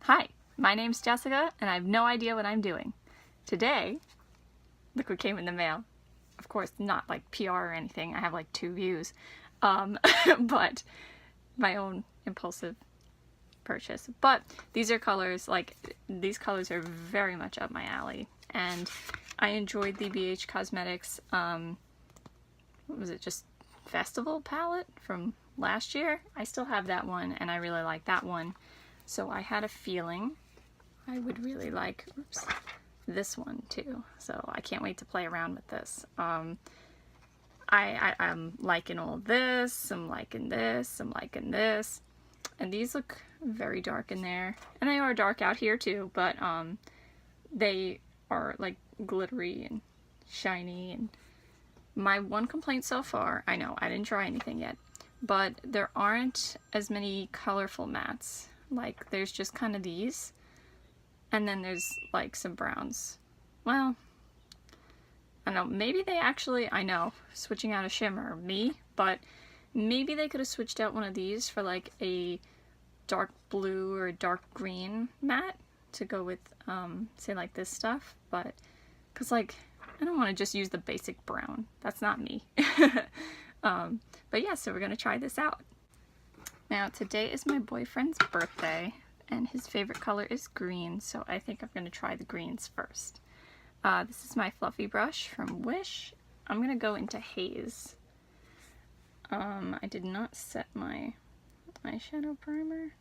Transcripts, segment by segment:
Hi, my name's Jessica and I have no idea what I'm doing. Today, look what came in the mail. Of course, not like PR or anything. I have like 2 views. But my own impulsive purchase. But these are colors, like these colors are very much up my alley. And I enjoyed the BH Cosmetics, what was it, just Festival palette from last year. I still have that one and I really like that one. So I had a feeling I would really like, oops, this one too. So I can't wait to play around with this. I'm liking all this, I'm liking this, I'm liking this. And these look very dark in there. And they are dark out here too, but they are like glittery and shiny. And my one complaint so far, I know I didn't try anything yet, but there aren't as many colorful mattes. Like there's just kind of these, and then there's like some browns. Well, I don't know, maybe they actually, I know, switching out a shimmer, me, but maybe they could have switched out one of these for like a dark blue or dark green matte to go with, say like this stuff, but, cause like, I don't want to just use the basic brown. That's not me. But yeah, so we're gonna try this out. Now today is my boyfriend's birthday and his favorite color is green, so I think I'm gonna try the greens first. This is my fluffy brush from Wish. I'm gonna go into Haze. I did not set my eyeshadow primer.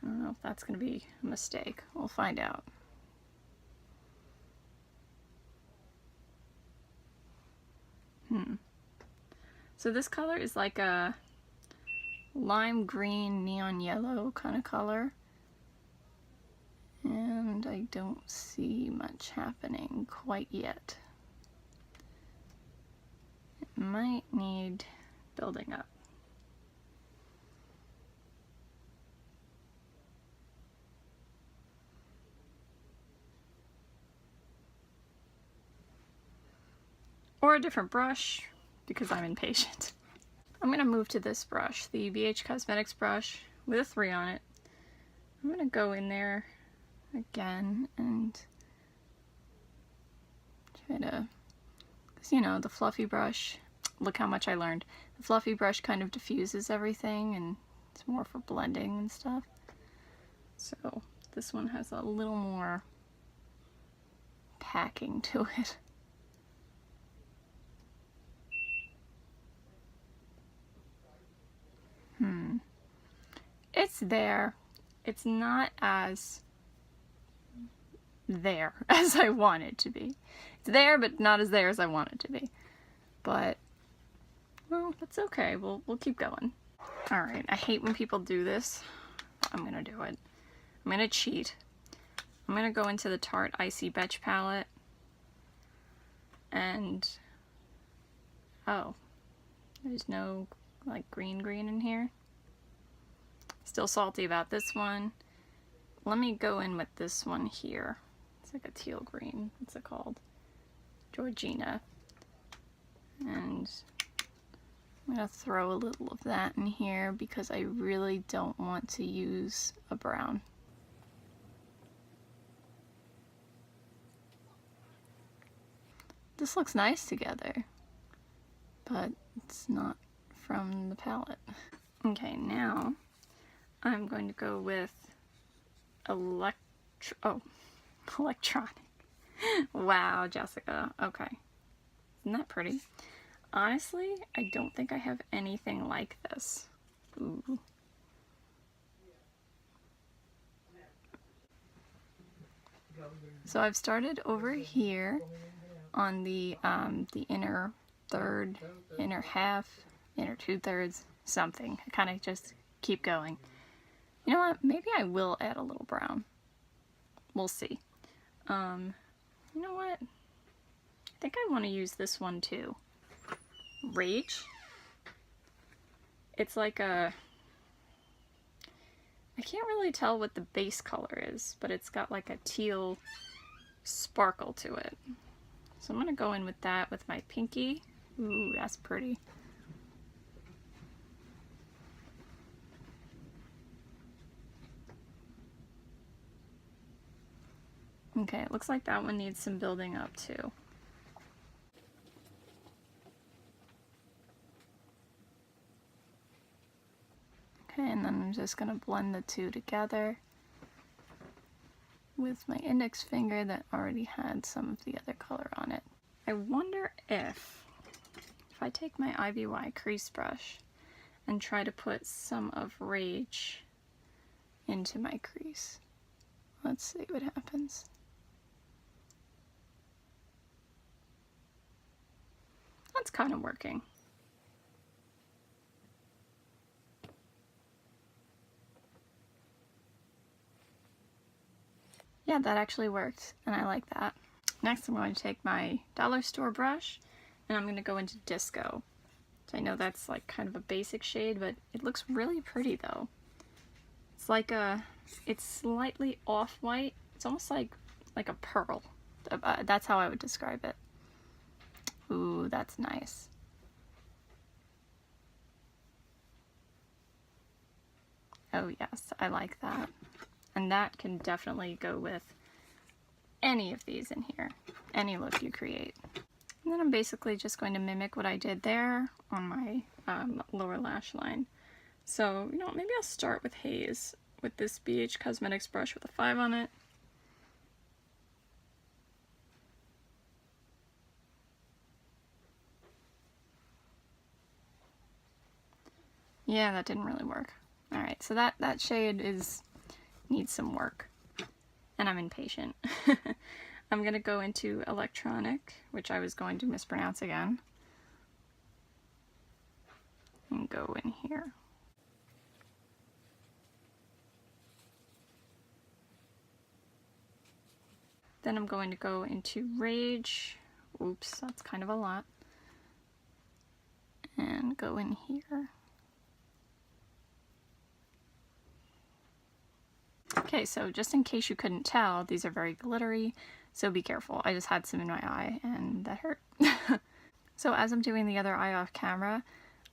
I don't know if that's gonna be a mistake. We'll find out. So this color is like a lime green, neon yellow kind of color. And I don't see much happening quite yet. It might need building up. Or a different brush, because I'm impatient. I'm going to move to this brush, the BH Cosmetics brush with a 3 on it. I'm going to go in there again and try to, because you know, the fluffy brush, look how much I learned. The fluffy brush kind of diffuses everything and it's more for blending and stuff. So this one has a little more packing to it. It's there. It's not as there as I want it to be. It's there, but not as there as I want it to be. But, well, that's okay. We'll keep going. Alright, I hate when people do this. I'm gonna do it. I'm gonna cheat. I'm gonna go into the Tarte Icy Betch palette. And, oh, there's no, like, green in here. Still salty about this one. Let me go in with this one here. It's like a teal green. What's it called? Georgina. And I'm gonna throw a little of that in here because I really don't want to use a brown. This looks nice together, but it's not from the palette. Okay, now I'm going to go with electronic. Wow, Jessica. Okay. Isn't that pretty? Honestly, I don't think I have anything like this. Ooh. So I've started over here on the inner third, inner half, inner 2/3, something. I kind of just keep going. You know what? Maybe I will add a little brown. We'll see. You know what? I think I want to use this one too. Rage. It's like a... I can't really tell what the base color is, but it's got like a teal sparkle to it. So I'm going to go in with that with my pinky. Ooh, that's pretty. Okay, it looks like that one needs some building up too. Okay, and then I'm just going to blend the two together with my index finger that already had some of the other color on it. I wonder if I take my Ivory crease brush and try to put some of Rage into my crease. Let's see what happens. That's kind of working. Yeah, that actually worked, and I like that. Next, I'm going to take my dollar store brush, and I'm going to go into Disco. So I know that's like kind of a basic shade, but it looks really pretty though. It's like it's slightly off-white. It's almost like a pearl. That's how I would describe it. Ooh, that's nice. Oh yes, I like that. And that can definitely go with any of these in here, any look you create. And then I'm basically just going to mimic what I did there on my lower lash line. So, you know, maybe I'll start with Haze with this BH Cosmetics brush with a 5 on it. Yeah, that didn't really work. Alright, so that shade needs some work. And I'm impatient. I'm going to go into Electronic, which I was going to mispronounce again. And go in here. Then I'm going to go into Rage. Oops, that's kind of a lot. And go in here. Okay, so just in case you couldn't tell, these are very glittery, so be careful. I just had some in my eye, and that hurt. So as I'm doing the other eye off camera,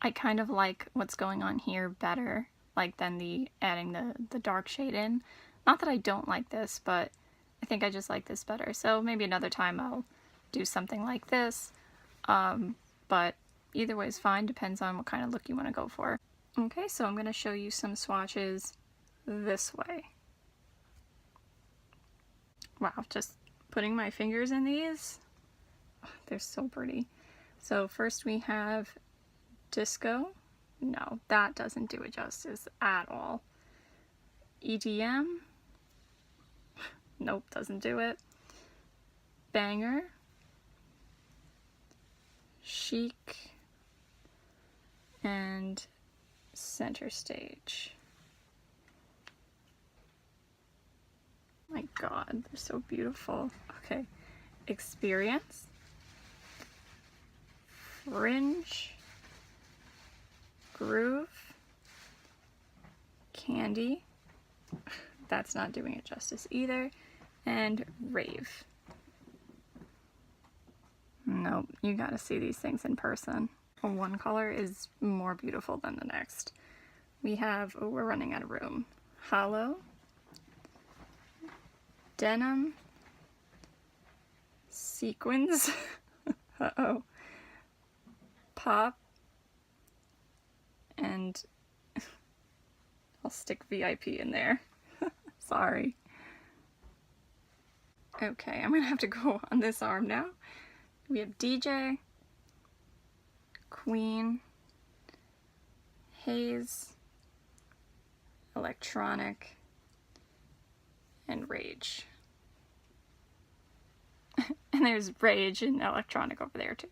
I kind of like what's going on here better, like than adding the dark shade in. Not that I don't like this, but I think I just like this better. So maybe another time I'll do something like this, but either way is fine, depends on what kind of look you want to go for. Okay, so I'm going to show you some swatches this way. Wow, just putting my fingers in these, they're so pretty. So first we have Disco. No, that doesn't do it justice at all. EDM. Nope, doesn't do it. Banger. Chic. And Center Stage. My god, they're so beautiful. Okay, Experience, Fringe, Groove, Candy, that's not doing it justice either, and Rave. Nope, you gotta see these things in person. One color is more beautiful than the next. We have, oh, we're running out of room. Hollow, Denim, Sequins, uh-oh, Pop, and I'll stick VIP in there. Sorry. Okay, I'm gonna have to go on this arm now. We have DJ, Queen, Haze, Electronic, and Rage. And there's Rage and Electronic over there too.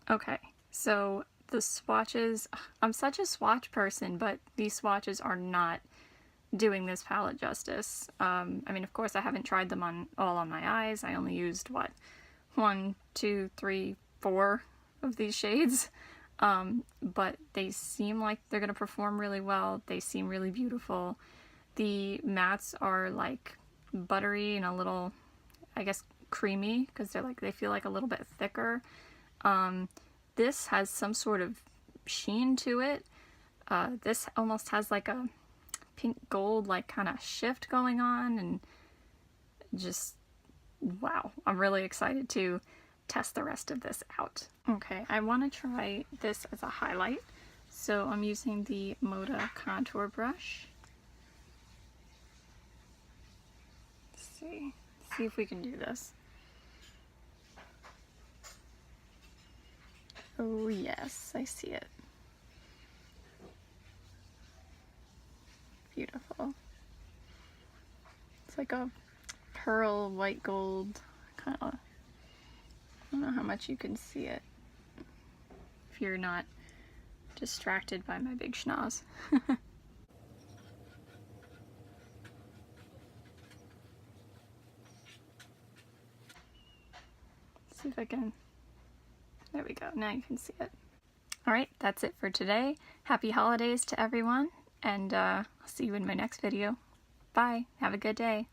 Okay, so the swatches, I'm such a swatch person, but these swatches are not doing this palette justice. I mean, of course I haven't tried them all on my eyes. I only used, what, 1, 2, 3, 4 of these shades. But they seem like they're gonna perform really well. They seem really beautiful. The mattes are like buttery and a little, I guess, creamy, because they feel like a little bit thicker. This has some sort of sheen to it. This almost has like a pink gold like kind of shift going on, and just, wow. I'm really excited to test the rest of this out. Okay, I want to try this as a highlight. So I'm using the Moda contour brush. Let's see if we can do this. Oh yes, I see it. Beautiful. It's like a pearl white gold kind of. I don't know how much you can see it if you're not distracted by my big schnoz. See if I can. There we go. Now you can see it. Alright, that's it for today. Happy holidays to everyone, and I'll see you in my next video. Bye. Have a good day.